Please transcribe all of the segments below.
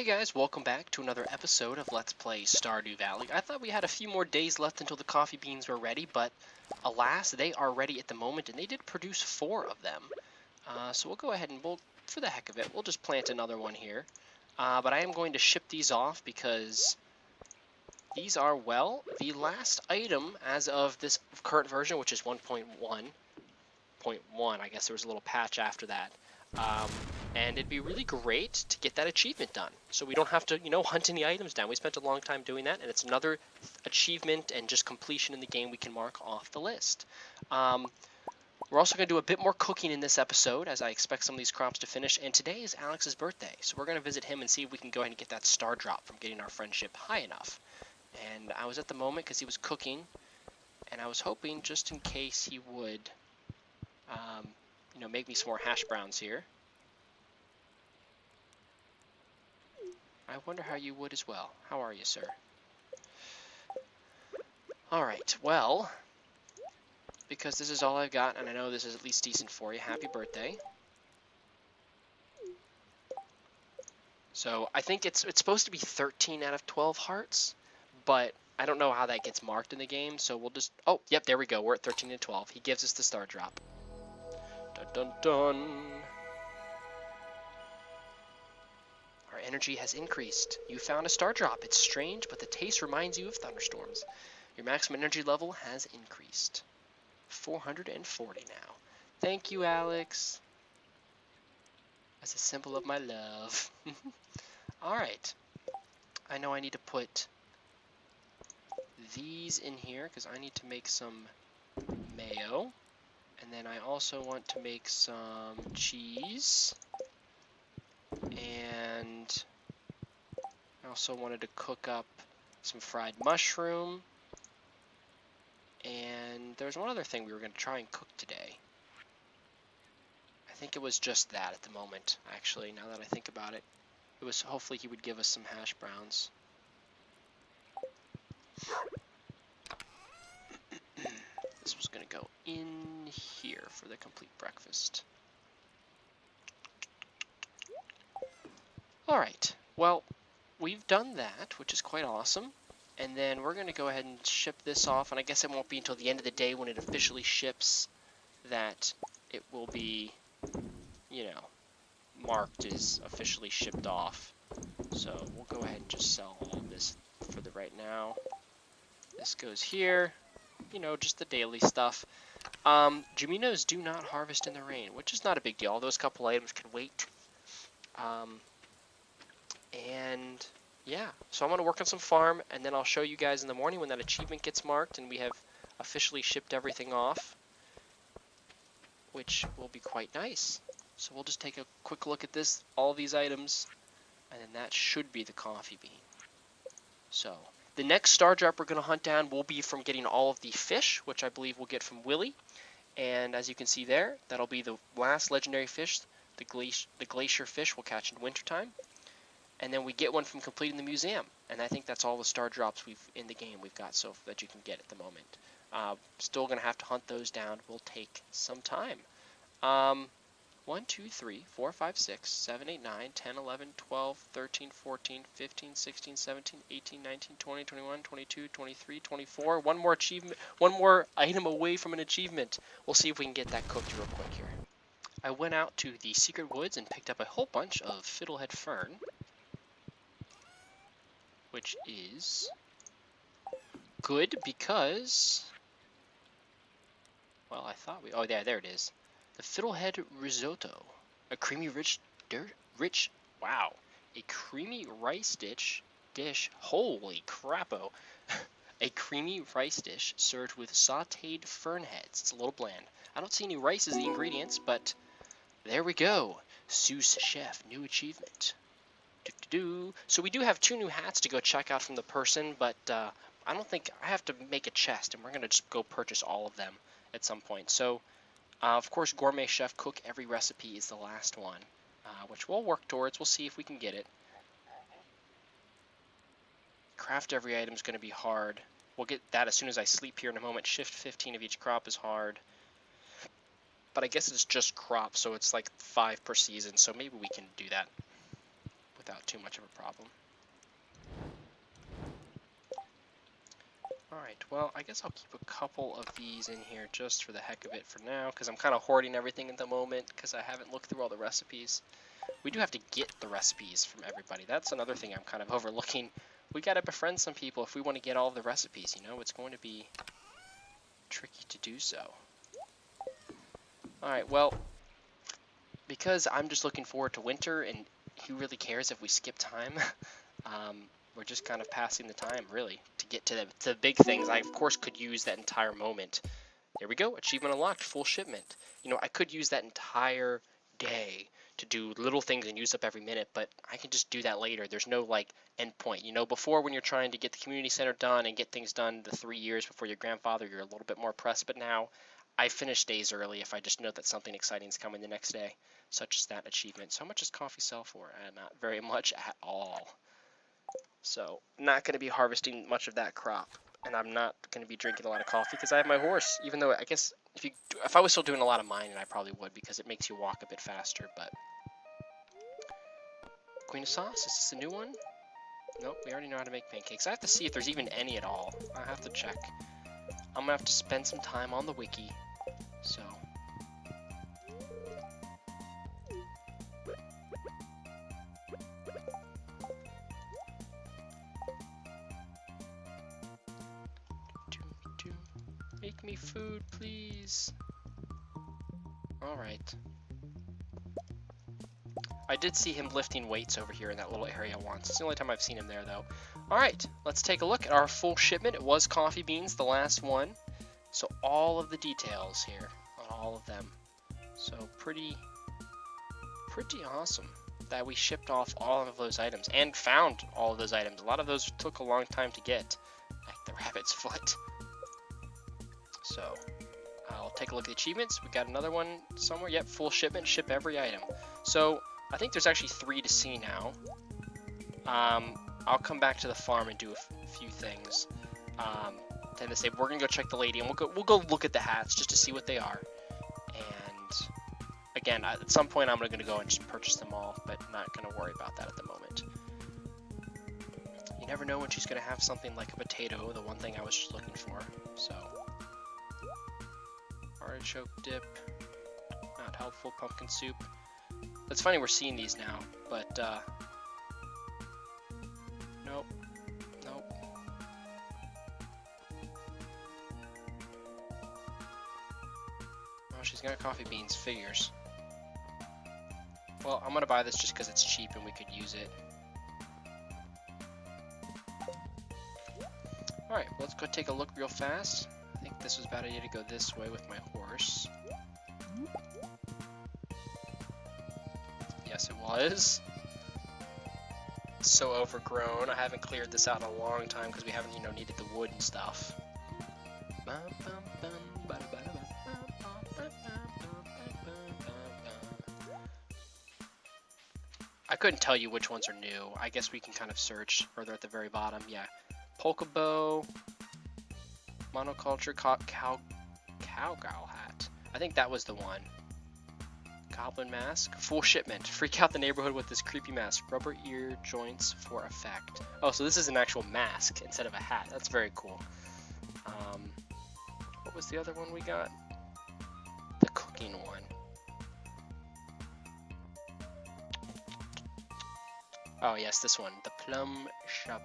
Hey guys, welcome back to another episode of Let's Play Stardew Valley. I thought we had a few more days left until the coffee beans were ready, but alas, they are ready at the moment, and they did produce 4 of them. So we'll go ahead and for the heck of it, we'll just plant another one here. But I am going to ship these off because these are, well, the last item as of this current version, which is 1.1. I guess there was a little patch after that. And it'd be really great to get that achievement done, so we don't have to, hunt any items down. We spent a long time doing that, and it's another achievement and just completion in the game we can mark off the list. We're also going to do a bit more cooking in this episode, as I expect some of these crops to finish, and today is Alex's birthday, so we're going to visit him and see if we can go ahead and get that star drop from getting our friendship high enough. And I was at the moment because he was cooking, and I was hoping, just in case he would, make me some more hash browns here. I wonder how you would as well. How are you, sir? Alright, well, because this is all I've got, and I know this is at least decent for you, happy birthday. So, I think it's supposed to be 13 out of 12 hearts, but I don't know how that gets marked in the game, so we'll just... Oh, yep, there we go. We're at 13 and 12. He gives us the star drop. Dun dun dun! Our energy has increased. You found a star drop. It's strange, but the taste reminds you of thunderstorms. Your maximum energy level has increased. 440 now. Thank you, Alex. As a symbol of my love. Alright. I know I need to put these in here because I need to make some mayo. And then I also want to make some cheese. And I also wanted to cook up some fried mushroom. And there's one other thing we were going to try and cook today. I think it was just that at the moment, actually, now that I think about it. It was hopefully he would give us some hash browns. This was going to go in here for the complete breakfast. Alright, well, we've done that, which is quite awesome. And then we're going to go ahead and ship this off, and I guess it won't be until the end of the day when it officially ships that it will be, marked as officially shipped off. So we'll go ahead and just sell all of this for the right now. This goes here, just the daily stuff. Geminos do not harvest in the rain, which is not a big deal. All those couple items can wait. And yeah, so I'm going to work on some farm, and then I'll show you guys in the morning when that achievement gets marked and we have officially shipped everything off, which will be quite nice. So we'll just take a quick look at this, all these items, and then that should be the coffee bean. So the next star drop we're going to hunt down will be from getting all of the fish, which I believe we'll get from Willy. And as you can see there, that'll be the last legendary fish, the glacier fish we'll catch in wintertime. And then we get one from completing the museum. And I think that's all the star drops in the game we've got so that you can get at the moment. Still going to have to hunt those down. Will take some time. 1, 2, 3, 4, 5, 6, 7, 8, 9, 10, 11, 12, 13, 14, 15, 16, 17, 18, 19, 20, 21, 22, 23, 24. One more achievement, one more item away from an achievement. We'll see if we can get that cooked real quick here. I went out to the secret woods and picked up a whole bunch of fiddlehead fern, which is good because, well, I thought oh, there it is. The fiddlehead risotto, a creamy wow, a creamy rice dish, holy crapo, a creamy rice dish served with sautéed fern heads. It's a little bland. I don't see any rice as the ingredients, but there we go. Sous chef, new achievement. So we do have 2 new hats to go check out from the person, but I don't think I have to make a chest, and we're going to just go purchase all of them at some point. So, of course, Gourmet Chef Cook Every Recipe is the last one, which we'll work towards. We'll see if we can get it. Craft every item is going to be hard. We'll get that as soon as I sleep here in a moment. Shift 15 of each crop is hard. But I guess it's just crops, so it's like 5 per season, so maybe we can do that without too much of a problem. Alright, well, I guess I'll keep a couple of these in here just for the heck of it for now, because I'm kind of hoarding everything at the moment, because I haven't looked through all the recipes. We do have to get the recipes from everybody. That's another thing I'm kind of overlooking. We gotta befriend some people if we want to get all of the recipes, you know? It's going to be tricky to do so. Alright, well, because I'm just looking forward to winter, and who really cares if we skip time? We're just kind of passing the time, really, to get to the big things. I, of course, could use that entire moment. There we go. Achievement unlocked. Full shipment. You know, I could use that entire day to do little things and use up every minute, but I can just do that later. There's no, like, end point. You know, before when you're trying to get the community center done and get things done the 3 years before your grandfather, you're a little bit more pressed. But now, I finish days early if I just know that something exciting is coming the next day, such as that achievement. So how much does coffee sell for? Not very much at all. So, not going to be harvesting much of that crop, and I'm not going to be drinking a lot of coffee because I have my horse, even though I guess if I was still doing a lot of mining, I probably would because it makes you walk a bit faster, but... Queen of Sauce, is this a new one? Nope, we already know how to make pancakes. I have to see if there's even any at all. I have to check. I'm going to have to spend some time on the wiki, so... Make me food, please. Alright. I did see him lifting weights over here in that little area once. It's the only time I've seen him there, though. Alright, let's take a look at our full shipment. It was coffee beans, the last one. So all of the details here on all of them. So pretty awesome that we shipped off all of those items and found all of those items. A lot of those took a long time to get, like the rabbit's foot. So, I'll take a look at the achievements. We got another one somewhere. Yep, full shipment, ship every item. So, I think there's actually 3 to see now. I'll come back to the farm and do a few things. Then they say we're gonna go check the lady, and we'll go look at the hats just to see what they are. And again, at some point I'm gonna go and just purchase them all, but not gonna worry about that at the moment. You never know when she's gonna have something like a potato, the one thing I was just looking for. So. Artichoke dip, not helpful. Pumpkin soup. It's funny we're seeing these now, but nope. Oh, she's got coffee beans. Figures. Well, I'm gonna buy this just because it's cheap and we could use it. Alright, well, let's go take a look real fast. I think this was about idea to go this way with my horse. Yes, it was. So overgrown. I haven't cleared this out in a long time because we haven't, needed the wood and stuff. I couldn't tell you which ones are new. I guess we can kind of search further at the very bottom. Yeah. Polka bow. Monoculture cowgirl hat. I think that was the one. Goblin mask. Full shipment. Freak out the neighborhood with this creepy mask. Rubber ear joints for effect. Oh, so this is an actual mask instead of a hat. That's very cool. What was the other one we got? The cooking one. Oh yes, this one. The plum chapeau.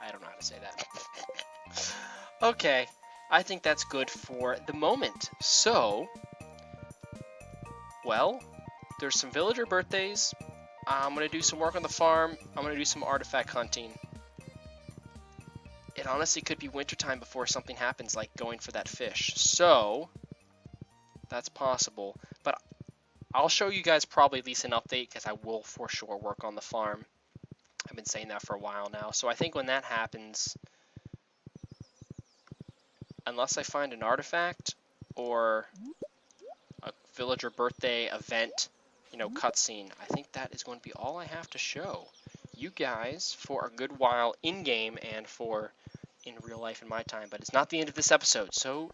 I don't know how to say that. Okay, I think that's good for the moment. So, well, there's some villager birthdays. I'm going to do some work on the farm. I'm going to do some artifact hunting. It honestly could be wintertime before something happens, like going for that fish. So, that's possible. But I'll show you guys probably at least an update, because I will for sure work on the farm. I've been saying that for a while now. So I think when that happens, unless I find an artifact or a villager birthday event, cutscene, I think that is going to be all I have to show you guys for a good while in-game and for in real life in my time. But it's not the end of this episode, so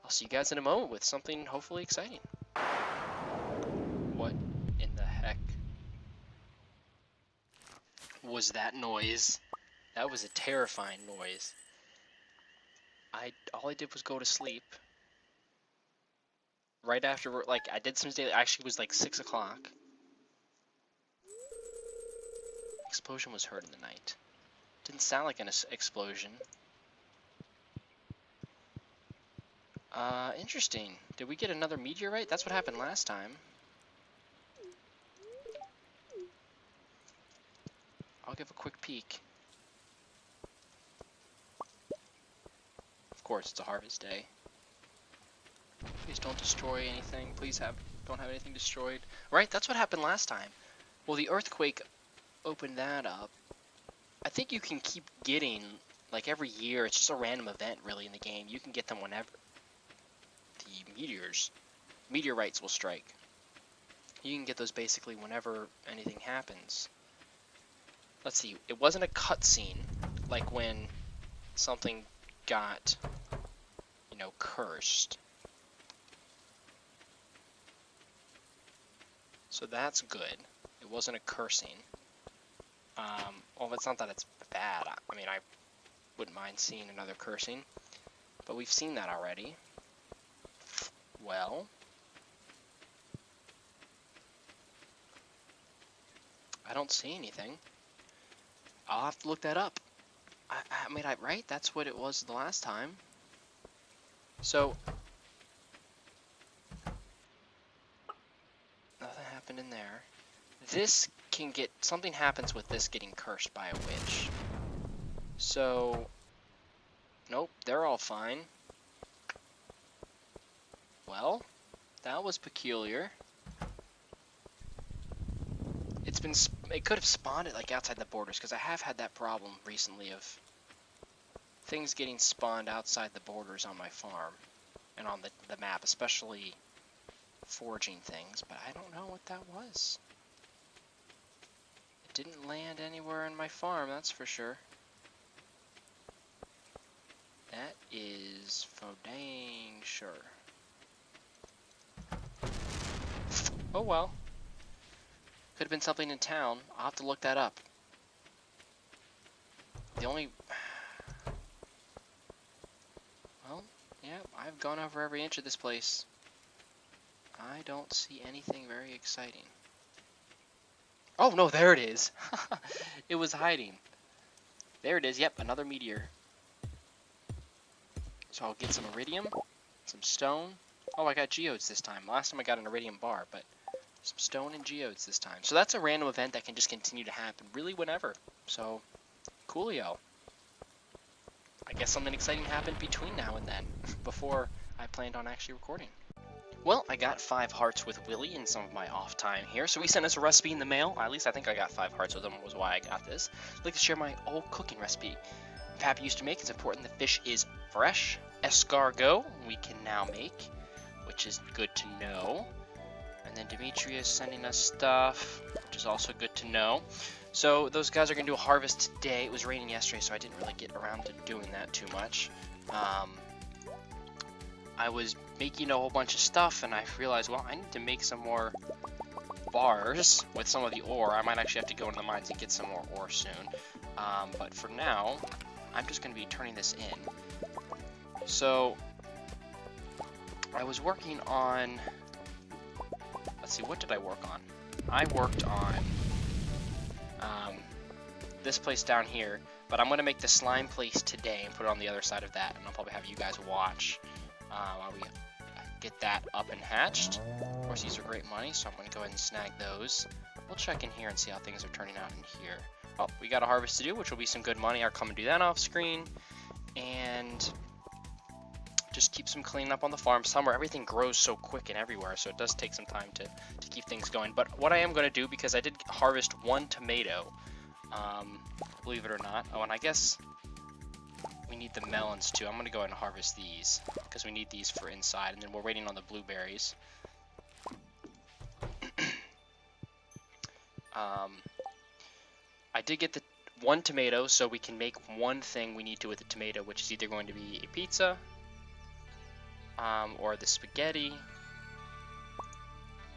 I'll see you guys in a moment with something hopefully exciting. What in the heck? was that noise? That was a terrifying noise. All I did was go to sleep. Right after, like, I did some daily. Actually, it was like 6 o'clock. Explosion was heard in the night. Didn't sound like an explosion. Interesting. Did we get another meteorite? That's what happened last time. I'll give a quick peek. Of course, it's a harvest day. Please don't destroy anything. Please don't have anything destroyed. Right, that's what happened last time. Well, the earthquake opened that up. I think you can keep getting, like, every year. It's just a random event, really, in the game. You can get them whenever the meteorites will strike. You can get those basically whenever anything happens. Let's see. It wasn't a cutscene, like when something got, you know, cursed. So that's good. It wasn't a cursing. Well, it's not that it's bad. I mean, I wouldn't mind seeing another cursing. But we've seen that already. Well, I don't see anything. I'll have to look that up. I mean, right? That's what it was the last time. So, nothing happened in there. This can get, something happens with this getting cursed by a witch. So, nope, they're all fine. Well, that was peculiar. It could have spawned it like outside the borders, because I have had that problem recently of things getting spawned outside the borders on my farm and on the map, especially foraging things, but I don't know what that was. It didn't land anywhere in my farm, that's for sure. That is for dang sure. Oh well. Could have been something in town. I'll have to look that up. The only... Well, yeah, I've gone over every inch of this place. I don't see anything very exciting. Oh, no, there it is. It was hiding. There it is. Yep, another meteor. So I'll get some iridium, some stone. Oh, I got geodes this time. Last time I got an iridium bar, but some stone and geodes this time. So that's a random event that can just continue to happen really whenever. So, coolio. I guess something exciting happened between now and then, before I planned on actually recording. Well, I got 5 hearts with Willie in some of my off time here, so he sent us a recipe in the mail. At least I think I got 5 hearts with him, was why I got this. I'd like to share my old cooking recipe. Pappy used to make, it's important the fish is fresh. Escargot, we can now make, which is good to know. And then Demetrius sending us stuff, which is also good to know. So those guys are going to do a harvest today. It was raining yesterday, so I didn't really get around to doing that too much. I was making a whole bunch of stuff, and I realized, well, I need to make some more bars with some of the ore. I might actually have to go into the mines and get some more ore soon. But for now, I'm just going to be turning this in. So, I was working on... Let's see, what did I work on? I worked on this place down here, but I'm going to make the slime place today and put it on the other side of that, and I'll probably have you guys watch while we get that up and hatched. Of course, these are great money, so I'm going to go ahead and snag those. We'll check in here and see how things are turning out in here. Oh, we got a harvest to do, which will be some good money. I'll come and do that off screen, and just keep some cleaning up on the farm. Summer, everything grows so quick and everywhere, so it does take some time to keep things going. But what I am going to do, because I did harvest 1 tomato, believe it or not. Oh, and I guess we need the melons too. I'm going to go ahead and harvest these, because we need these for inside, and then we're waiting on the blueberries. I did get the 1 tomato, so we can make one thing we need to with the tomato, which is either going to be a pizza, or the spaghetti,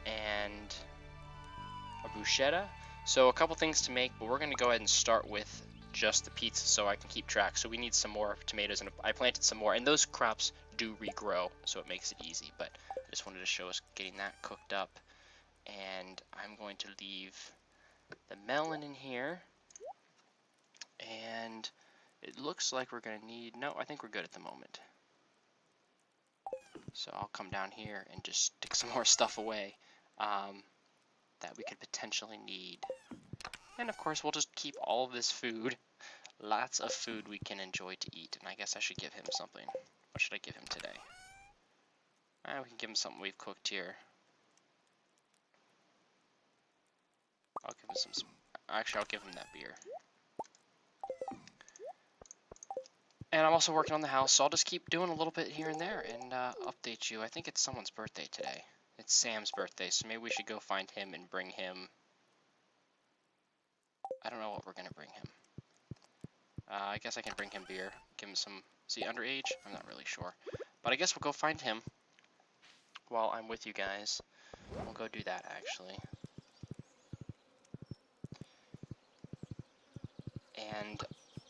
and a bruschetta. So a couple things to make, but we're going to go ahead and start with just the pizza so I can keep track. So we need some more tomatoes, and I planted some more, and those crops do regrow, so it makes it easy. But I just wanted to show us getting that cooked up. And I'm going to leave the melon in here. And it looks like we're going to need... No, I think we're good at the moment. So I'll come down here and just stick some more stuff away that we could potentially need. And of course, we'll just keep all of this food. Lots of food we can enjoy to eat. And I guess I should give him something. What should I give him today? We can give him something we've cooked here. I'll give him some... Actually, I'll give him that beer. And I'm also working on the house, so I'll just keep doing a little bit here and there and update you. I think it's someone's birthday today. It's Sam's birthday, so maybe we should go find him and bring him... I don't know what we're going to bring him. I guess I can bring him beer. Give him some... Is he underage? I'm not really sure. But I guess we'll go find him while I'm with you guys. We'll go do that, actually. And...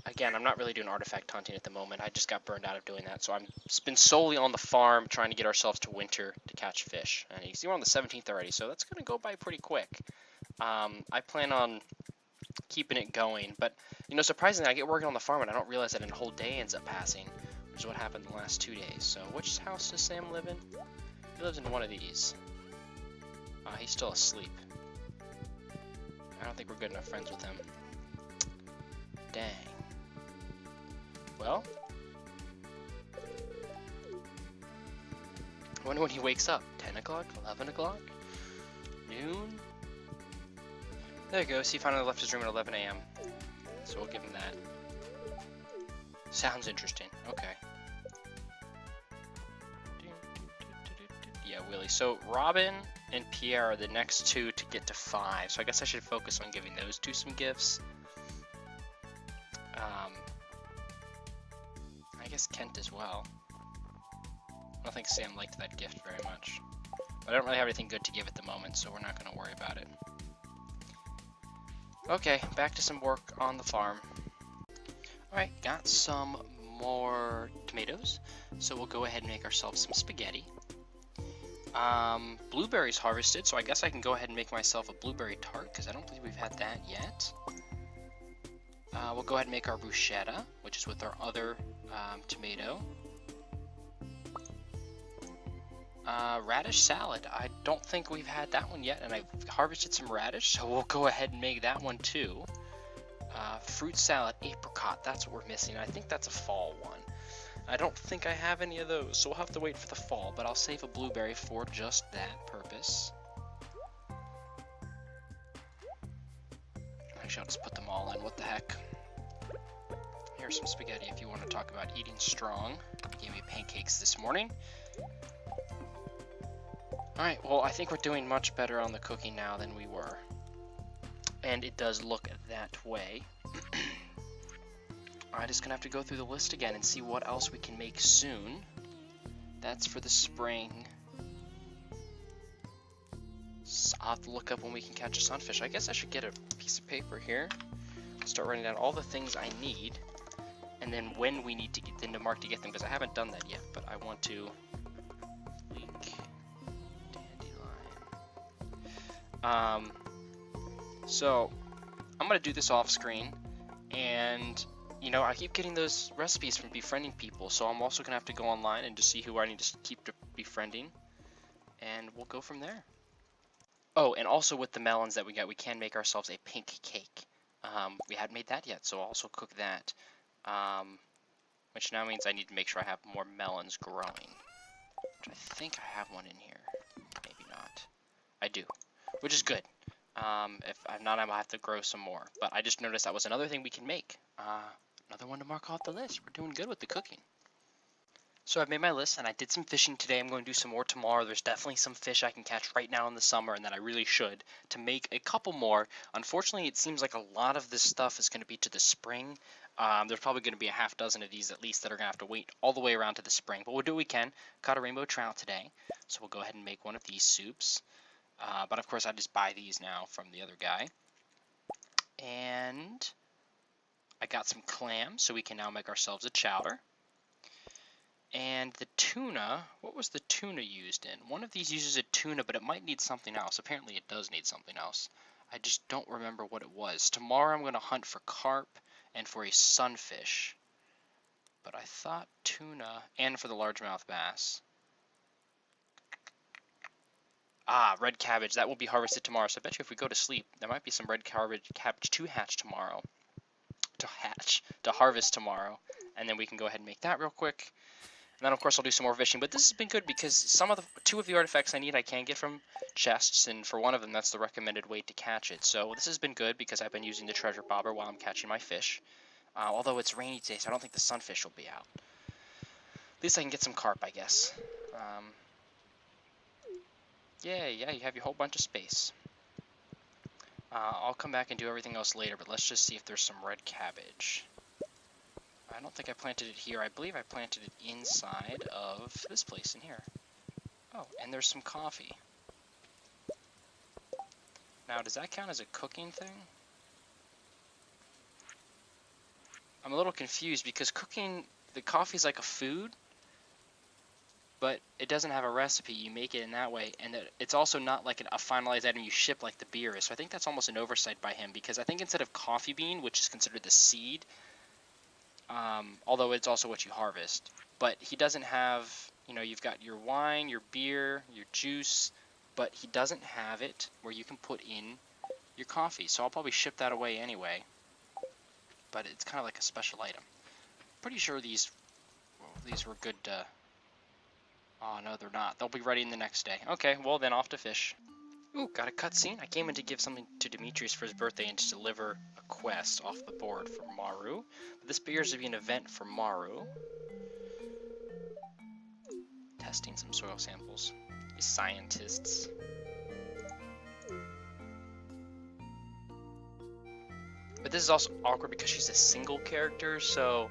Again, I'm not really doing artifact hunting at the moment. I just got burned out of doing that. So I've been solely on the farm trying to get ourselves to winter to catch fish. And you can see we're on the 17th already, so that's going to go by pretty quick. I plan on keeping it going. But, you know, surprisingly, I get working on the farm and I don't realize that a whole day ends up passing, which is what happened the last 2 days. So which house does Sam live in? He lives in one of these. He's still asleep. I don't think we're good enough friends with him. Dang. Well, I wonder when he wakes up. 10 o'clock? 11 o'clock? Noon? There he goes. He finally left his room at 11 a.m. So we'll give him that. Sounds interesting. Okay. Yeah, Willie. So Robin and Pierre are the next two to get to 5. So I guess I should focus on giving those two some gifts. I guess Kent as well. I don't think Sam liked that gift very much. But I don't really have anything good to give at the moment, so we're not going to worry about it. Okay, back to some work on the farm. Alright, got some more tomatoes. So we'll go ahead and make ourselves some spaghetti. Blueberries harvested, so I guess I can go ahead and make myself a blueberry tart, because I don't believe we've had that yet. We'll go ahead and make our bruschetta, which is with our other tomato. Radish salad. I don't think we've had that one yet, and I've harvested some radish, so we'll go ahead and make that one too. Fruit salad, apricot, that's what we're missing. I think that's a fall one. I don't think I have any of those, so we'll have to wait for the fall, but I'll save a blueberry for just that purpose. Actually, I'll just put them all in. What the heck? Here's some spaghetti if you want to talk about eating strong. He gave me pancakes this morning. Alright, well, I think we're doing much better on the cooking now than we were. And it does look that way. I'm just going to have to go through the list again and see what else we can make soon. That's for the spring. So I'll have to look up when we can catch a sunfish. I guess I should get a piece of paper here. Start writing down all the things I need. And then when we need to get them to mark to get them, because I haven't done that yet, but I want to leek dandelion. So I'm gonna do this off screen, and you know, I keep getting those recipes from befriending people, so I'm also gonna have to go online and just see who I need to keep befriending, and we'll go from there. Oh, and also with the melons that we got, we can make ourselves a pink cake. We hadn't made that yet, so I'll also cook that. Which now means I need to make sure I have more melons growing. Which I think I have one in here. Maybe not. I do. Which is good. If I'm not, I might have to grow some more. But I just noticed that was another thing we can make. Another one to mark off the list. We're doing good with the cooking. So I've made my list, and I did some fishing today. I'm going to do some more tomorrow. There's definitely some fish I can catch right now in the summer, and that I really should, to make a couple more. Unfortunately, it seems like a lot of this stuff is going to be to the spring. There's probably going to be a half dozen of these at least that are going to have to wait all the way around to the spring. But we'll do what we can. Caught a rainbow trout today, so we'll go ahead and make one of these soups. But of course, I just buy these now from the other guy. And I got some clams, so we can now make ourselves a chowder. And the tuna, what was the tuna used in? One of these uses a tuna, but it might need something else. Apparently it does need something else. I just don't remember what it was. Tomorrow I'm going to hunt for carp and for a sunfish. But I thought tuna, and for the largemouth bass. Ah, red cabbage. That will be harvested tomorrow. So I bet you if we go to sleep, there might be some red cabbage to hatch tomorrow. To harvest tomorrow. And then we can go ahead and make that real quick. And then, of course, I'll do some more fishing. But this has been good because two of the artifacts I need I can get from chests. And for one of them, that's the recommended way to catch it. So this has been good because I've been using the treasure bobber while I'm catching my fish. Although it's rainy today, so I don't think the sunfish will be out. At least I can get some carp, I guess. Yeah, you have your whole bunch of space. I'll come back and do everything else later, but let's just see if there's some red cabbage. I don't think I planted it here. I believe I planted it inside of this place in here. Oh, and there's some coffee. Now, does that count as a cooking thing? I'm a little confused because the coffee's like a food, but it doesn't have a recipe. You make it in that way, and it's also not like a finalized item you ship like the beer is. So I think that's almost an oversight by him, because I think instead of coffee bean, which is considered the seed, although it's also what you harvest, but he doesn't have, you've got your wine, your beer, your juice, but he doesn't have it where you can put in your coffee. So I'll probably ship that away anyway, but it's kind of like a special item. Pretty sure these were good to... Oh, no, they're not. They'll be ready in the next day. Okay, well then, off to fish. Ooh, got a cutscene. I came in to give something to Demetrius for his birthday and to deliver a quest off the board for Maru. But this appears to be an event for Maru. Testing some soil samples. These scientists. But this is also awkward because she's a single character, so...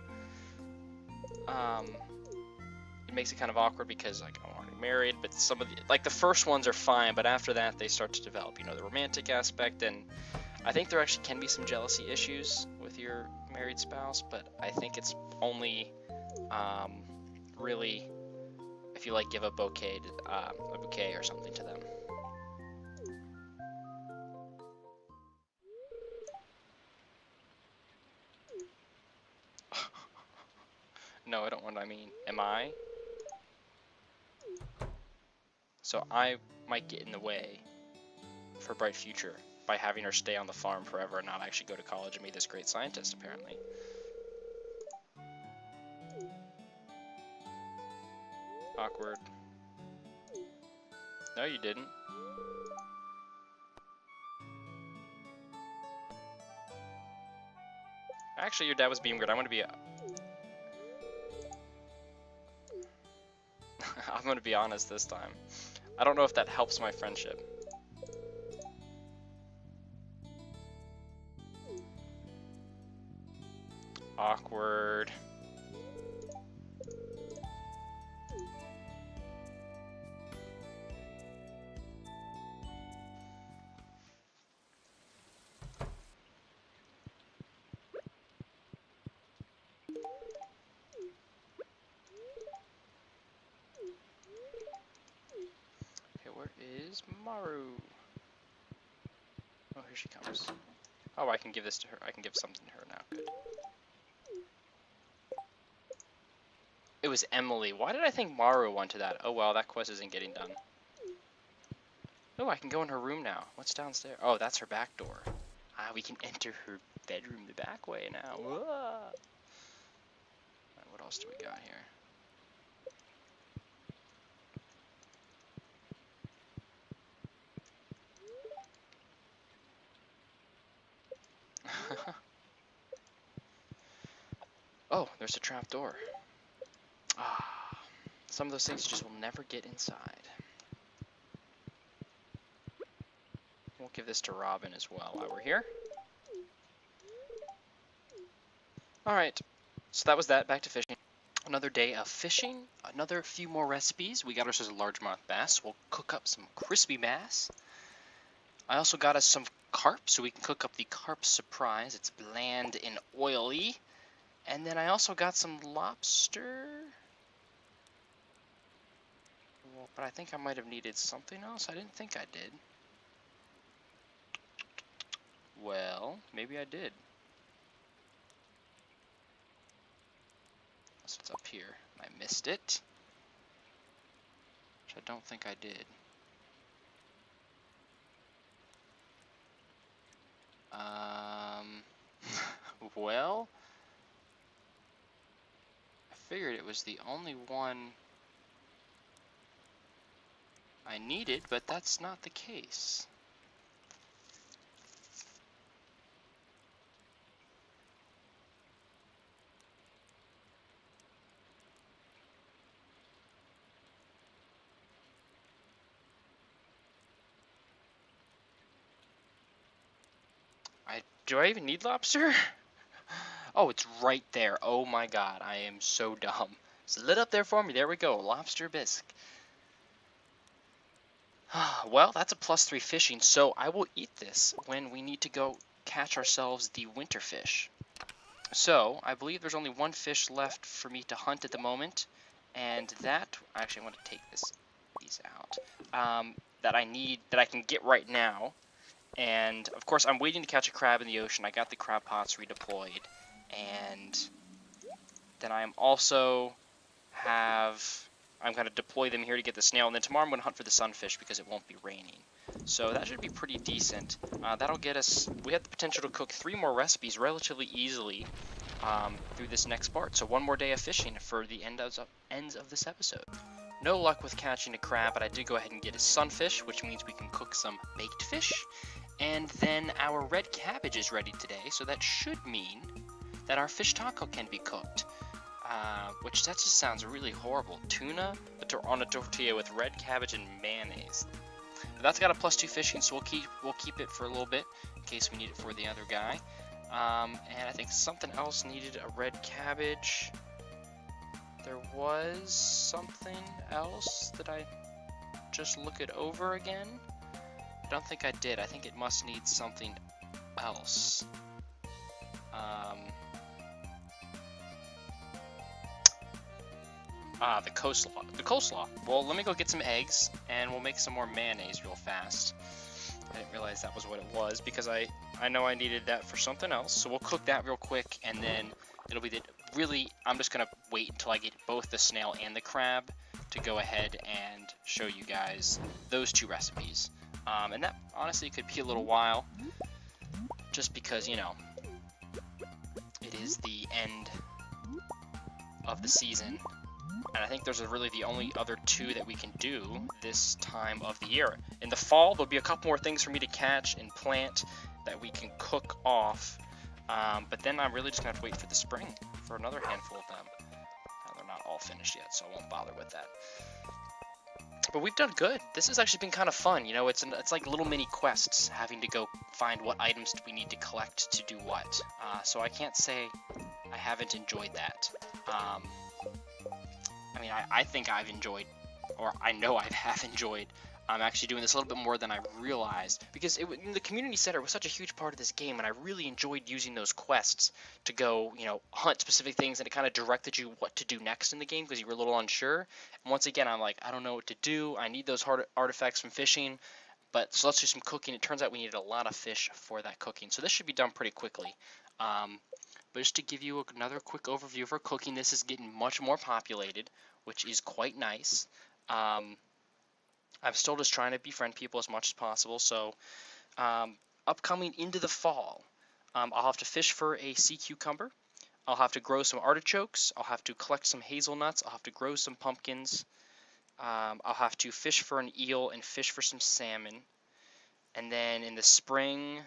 it makes it kind of awkward because, like, I'm already married, but some of the first ones are fine, but after that they start to develop, the romantic aspect, and I think there actually can be some jealousy issues with your married spouse, but I think it's only really if you, like, give a bouquet or something to them. No, I don't want what I mean. Am I? So I might get in the way for a bright future by having her stay on the farm forever and not actually go to college and be this great scientist, apparently. Awkward. No, you didn't. Actually, your dad was being weird. I'm gonna be honest this time. I don't know if that helps my friendship. Awkward. Where is Maru? Oh, here she comes. Oh, I can give this to her. I can give something to her now. Good. It was Emily. Why did I think Maru wanted that? Oh well, that quest isn't getting done. Oh, I can go in her room now. What's downstairs? Oh, that's her back door. Ah, we can enter her bedroom the back way now. Whoa. Right, what else do we got here? Oh, there's a trap door. Ah, some of those things just will never get inside. We'll give this to Robin as well while we're here. Alright, so that was that. Back to fishing. Another day of fishing, another few more recipes. We got ourselves a largemouth bass. We'll cook up some crispy bass. I also got us some carp, so we can cook up the carp surprise. It's bland and oily. And then I also got some lobster. Well, but I think I might have needed something else. I didn't think I did. Well, maybe I did. That's what's up here. I missed it. Which I don't think I did. Well, I figured it was the only one I needed, but that's not the case. Do I even need lobster? Oh, it's right there. Oh my god, I am so dumb. It's lit up there for me. There we go. Lobster bisque. Well, that's a +3 fishing, so I will eat this when we need to go catch ourselves the winter fish. So, I believe there's only one fish left for me to hunt at the moment, and that, actually I want to take these out, that I can get right now. And, of course, I'm waiting to catch a crab in the ocean. I got the crab pots redeployed. And then I'm going to deploy them here to get the snail. And then tomorrow I'm going to hunt for the sunfish because it won't be raining. So that should be pretty decent. That'll get us... We have the potential to cook 3 more recipes relatively easily through this next part. So one more day of fishing for the ends of this episode. No luck with catching a crab, but I did go ahead and get a sunfish, which means we can cook some baked fish. And then our red cabbage is ready today, so that should mean that our fish taco can be cooked. Which that just sounds really horrible. Tuna on a tortilla with red cabbage and mayonnaise. But that's got a +2 fishing, so we'll keep it for a little bit in case we need it for the other guy. And I think something else needed a red cabbage. There was something else that I just look it over again. I don't think I did. I think it must need something else. The coleslaw. The coleslaw. Well, let me go get some eggs, and we'll make some more mayonnaise real fast. I didn't realize that was what it was, because I know I needed that for something else. So we'll cook that real quick, and then it'll be really, I'm just going to wait until I get both the snail and the crab to go ahead and show you guys those 2 recipes. And that honestly could be a little while, just because, you know, it is the end of the season, and I think those are really the only other 2 that we can do this time of the year. In the fall, there'll be a couple more things for me to catch and plant that we can cook off, but then I'm really just going to have to wait for the spring for another handful of them. They're not all finished yet, so I won't bother with that. But we've done good. This has actually been kind of fun. You know, it's like little mini quests, having to go find what items we need to collect to do what. So I can't say I haven't enjoyed that. I mean, I think I've enjoyed, or I know I have enjoyed, actually doing this a little bit more than I realized, because the community center was such a huge part of this game, and I really enjoyed using those quests to go, you know, hunt specific things, and it kind of directed you what to do next in the game because you were a little unsure. And once again, I'm like, I don't know what to do. I need those hard artifacts from fishing, but so let's do some cooking. It turns out we needed a lot of fish for that cooking, so this should be done pretty quickly. But just to give you another quick overview of our cooking, this is getting much more populated, which is quite nice. I'm still just trying to befriend people as much as possible, so upcoming into the fall, I'll have to fish for a sea cucumber, I'll have to grow some artichokes, I'll have to collect some hazelnuts, I'll have to grow some pumpkins, I'll have to fish for an eel and fish for some salmon, and then in the spring,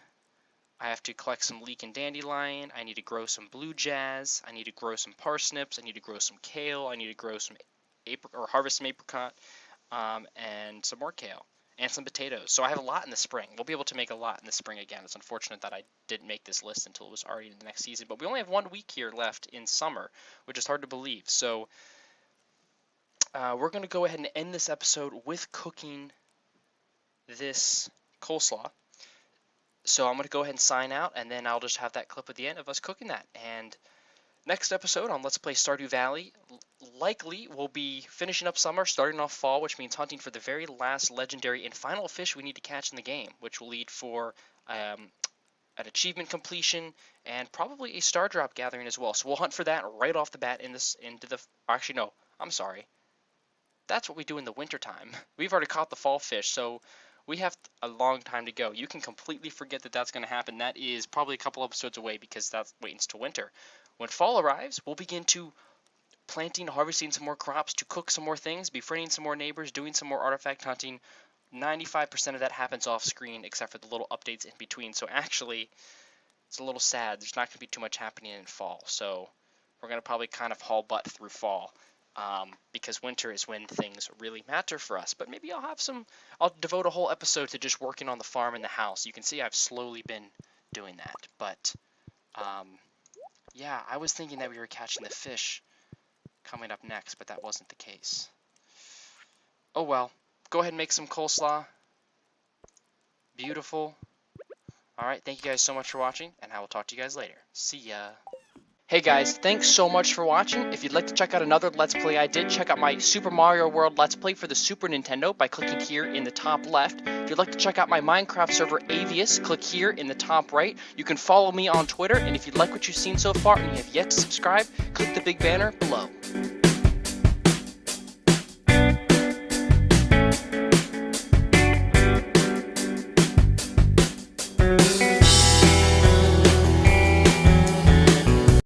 I have to collect some leek and dandelion, I need to grow some blue jazz, I need to grow some parsnips, I need to grow some kale, I need to grow some harvest some apricot, and some more kale, and some potatoes. So I have a lot in the spring. We'll be able to make a lot in the spring again. It's unfortunate that I didn't make this list until it was already in the next season, but we only have 1 week here left in summer, which is hard to believe. So we're going to go ahead and end this episode with cooking this coleslaw. So I'm going to go ahead and sign out, and then I'll just have that clip at the end of us cooking that. And next episode on Let's Play Stardew Valley, likely we'll be finishing up summer, starting off fall, which means hunting for the very last legendary and final fish we need to catch in the game, which will lead for an achievement completion and probably a star drop gathering as well. So we'll hunt for that right off the bat actually no, I'm sorry. That's what we do in the wintertime. We've already caught the fall fish, so we have a long time to go. You can completely forget that that's going to happen. That is probably a couple episodes away because that's waiting until winter. When fall arrives, we'll begin to planting, harvesting some more crops, to cook some more things, befriending some more neighbors, doing some more artifact hunting. 95% of that happens off screen except for the little updates in between. So actually, it's a little sad. There's not going to be too much happening in fall. So we're going to probably kind of haul butt through fall. Because winter is when things really matter for us. But maybe I'll devote a whole episode to just working on the farm and the house. You can see I've slowly been doing that. But, yeah, I was thinking that we were catching the fish coming up next, but that wasn't the case. Oh well, go ahead and make some coleslaw. Beautiful. Alright, thank you guys so much for watching, and I will talk to you guys later. See ya. Hey guys, thanks so much for watching. If you'd like to check out another Let's Play I did, check out my Super Mario World Let's Play for the Super Nintendo by clicking here in the top left. If you'd like to check out my Minecraft server Avius, click here in the top right. You can follow me on Twitter, and if you'd like what you've seen so far and you have yet to subscribe, click the big banner below.